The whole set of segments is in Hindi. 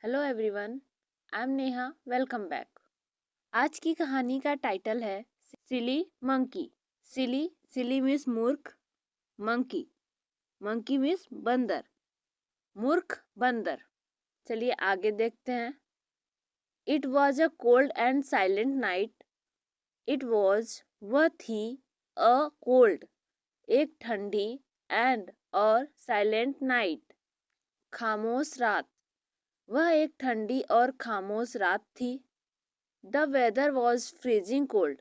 Hello everyone, I am Neha. Welcome back. आज की कहानी का टाइटल है सिली मंकी। सिली सिली मीन्स मूर्ख, मंकी मंकी मीन्स बंदर, मूर्ख बंदर। चलिए आगे देखते हैं। It was a cold and silent night. It was वह थी, अ कोल्ड एक ठंडी, एंड और साइलेंट नाइट खामोश रात। वह एक ठंडी और खामोश रात थी। The weather was freezing cold.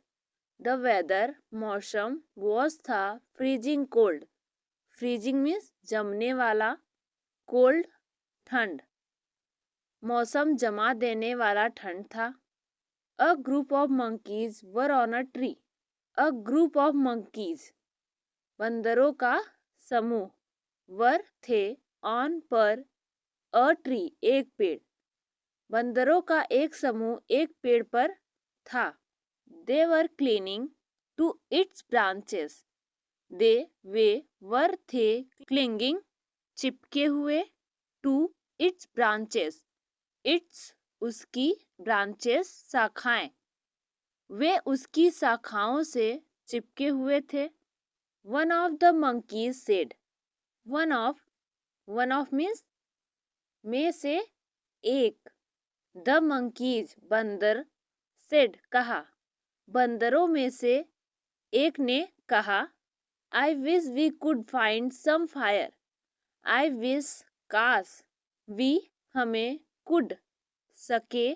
The weather मौसम was था freezing cold. Freezing means जमने वाला, cold ठंड। मौसम जमा देने वाला ठंड था। A group of monkeys were on a tree. A group of monkeys बंदरों का समूह, वर थे, on पर, a tree एक पेड़। बंदरों का एक समूह एक पेड़ पर था। They were clinging to its branches. वे वर थे, clinging चिपके हुए, to its branches. Its उसकी, branches शाखाएं। वे उसकी शाखाओं से चिपके हुए थे। One of the monkeys said. One of means में से एक। The monkeys बंदर, said कहा। बंदरों में से एक ने कहा, I wish we could find some fire. I wish काश, we हमें, could सके,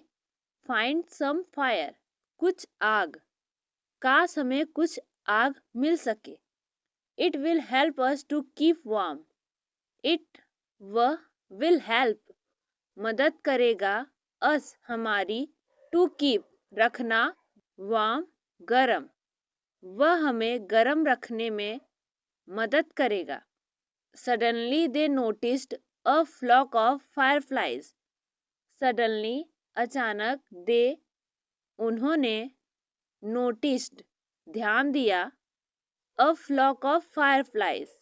find some fire कुछ आग, काश हमें कुछ आग मिल सके। It will help us to keep warm. It वह will help मदद करेगा, us हमारी, to keep रखना, warm गरम, वह हमें गरम रखने में मदद करेगा। Suddenly they noticed a flock of fireflies. Suddenly अचानक, they उन्होंने, noticed ध्यान दिया, a flock of fireflies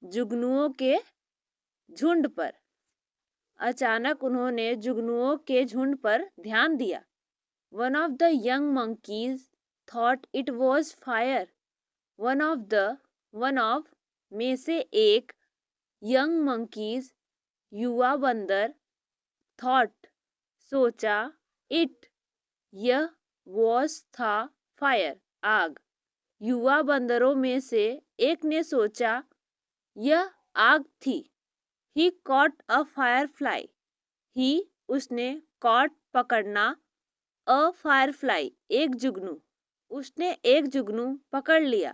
जुगनुओं के झुंड पर। अचानक उन्होंने जुगनुओं के झुंड पर ध्यान दिया। One of the young monkeys thought it was fire. One of में से एक, young monkeys युवा बंदर, thought सोचा, it यह was था fire आग। युवा बंदरों में से एक ने सोचा, यह आग थी। He caught a firefly. He उसने, caught पकड़ना, a firefly एक जुगनू, उसने एक जुगनू पकड़ लिया।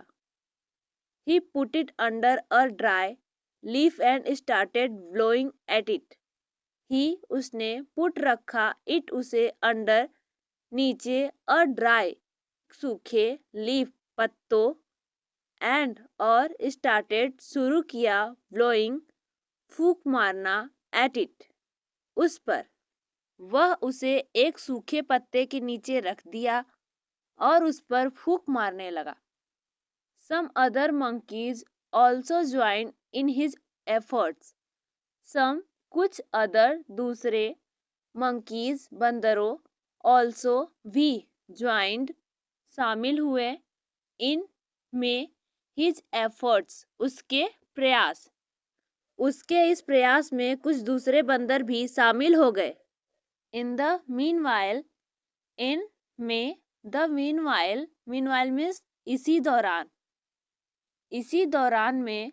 He put it under a dry leaf and started blowing at it. He उसने, put रखा, it उसे, under नीचे, a dry सूखे, leaf पत्तों, and और started शुरू किया, blowing फूंक मारना, at it उस पर। वह उसे एक सूखे पत्ते के नीचे रख दिया और उस पर फूंक मारने लगा। Some other monkeys also joined in his efforts. Some कुछ, other दूसरे, monkeys बंदरों, also भी joined शामिल हुए, in में, his efforts उसके प्रयास। उसके इस प्रयास में कुछ दूसरे बंदर भी शामिल हो गए। In the meanwhile, in में, the meanwhile means इसी दौरान में,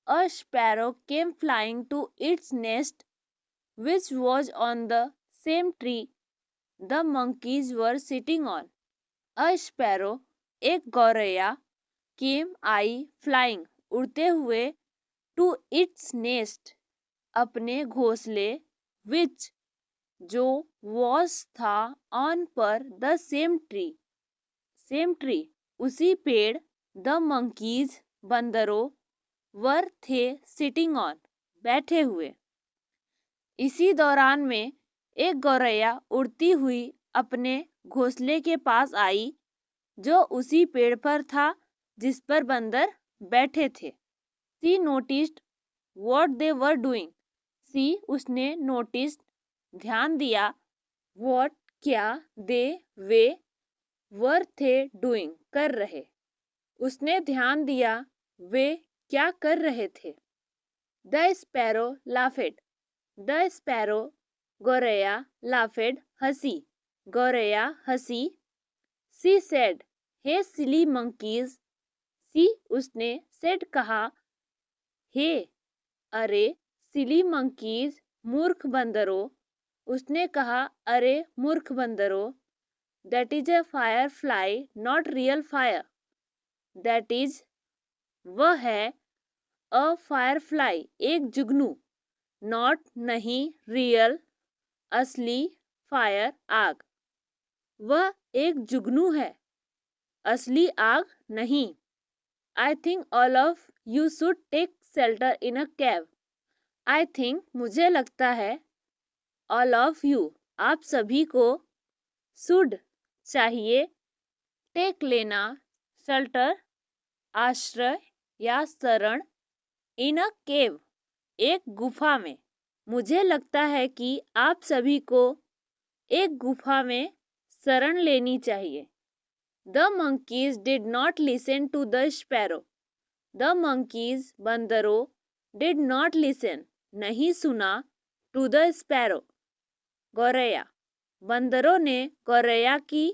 a sparrow came flying to its nest which was on the same tree the monkeys were sitting on. A sparrow एक गौरैया, came आई, flying उड़ते हुए, to its nest अपने घोंसले, which जो, was था, on पर, the same tree उसी पेड़, the monkeys बंदरों, were थे, sitting on बैठे हुए। इसी दौरान में एक गौरैया उड़ती हुई अपने घोंसले के पास आई जो उसी पेड़ पर था जिस पर बंदर बैठे थे। She noticed what they were doing. She उसने, noticed ध्यान दिया what क्या दे वे वर थे डूइंग कर रहे। उसने ध्यान दिया वे क्या कर रहे थे। The sparrow laughed. The sparrow गौरैया लाफेड हंसी। गौरैया हंसी। She said hey silly monkeys. सी उसने सेड कहा हे अरे सिली मंकीज मूर्ख बंदरों। उसने कहा अरे मूर्ख बंदरों। That is a fire fly not real fire. That is वह है अ फायर फ्लाई एक जुगनू। नॉट नहीं रियल असली फायर आग। वह एक जुगनू है असली आग नहीं। I think all of you should take shelter in a cave. I think मुझे लगता है ऑल ऑफ यू आप सभी को शुड चाहिए टेक लेना शेल्टर आश्रय या शरण इन अ केव एक गुफा में। मुझे लगता है कि आप सभी को एक गुफा में शरण लेनी चाहिए। The monkeys did not listen to the sparrow. The monkeys बंदरों डिड नॉट लिसन नहीं सुना टू द स्पैरो गौरैया बंदरों ने गौरैया की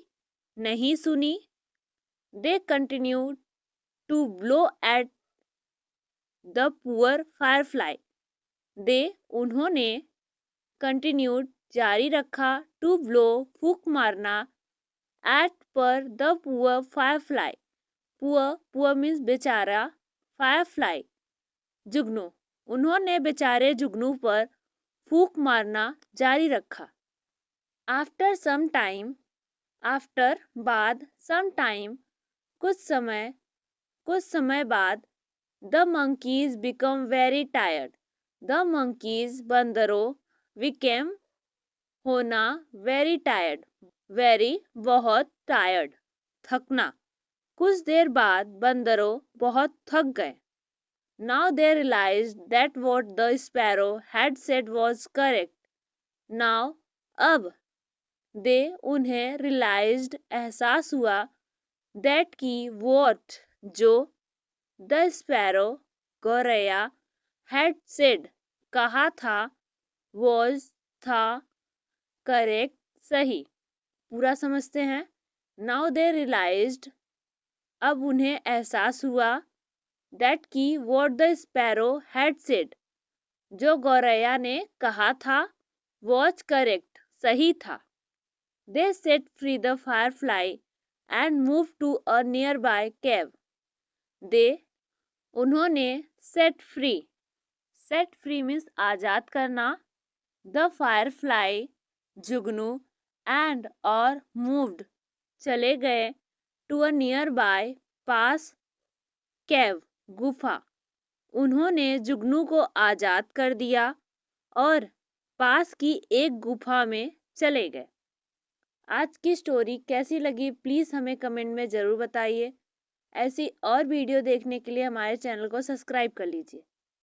नहीं सुनी। They continued to blow at the poor firefly. They उन्होंने कंटिन्यूड जारी रखा टू ब्लो फूंक मारना एट पर the poor Firefly. Poor poor means बेचारा फायरफ्लाई जुगनू। उन्होंने बेचारे जुगनू पर फूंक मारना जारी रखा। आफ्टर सम टाइम आफ्टर बाद सम टाइम कुछ समय बाद the monkeys become very tired. The monkeys बंदरों बिकेम होना वेरी टायर्ड वेरी बहुत टायर्ड थकना। कुछ देर बाद बंदरों बहुत थक गए। Now they realized that what the sparrow had said was correct. Now अब दे उन्हें रियलाइज्ड एहसास हुआ दैट की व्हाट जो द स्पैरो गौरैया हैड सेड कहा था वाज था करेक्ट सही। पूरा समझते हैं। नाउ दे रियलाइज्ड अब उन्हें एहसास हुआ दैट की what the sparrow had said जो गौरैया ने कहा था वाज करेक्ट सही था। They set free the firefly and move to a nearby cave. They उन्होंने सेट फ्री मीन्स आजाद करना द फायरफ्लाई जुगनू एंड और मूव्ड चले गए टू अ नियर बाय पास केव गुफा। उन्होंने जुगनू को आजाद कर दिया और पास की एक गुफा में चले गए। आज की स्टोरी कैसी लगी प्लीज़ हमें कमेंट में ज़रूर बताइए। ऐसी और वीडियो देखने के लिए हमारे चैनल को सब्सक्राइब कर लीजिए।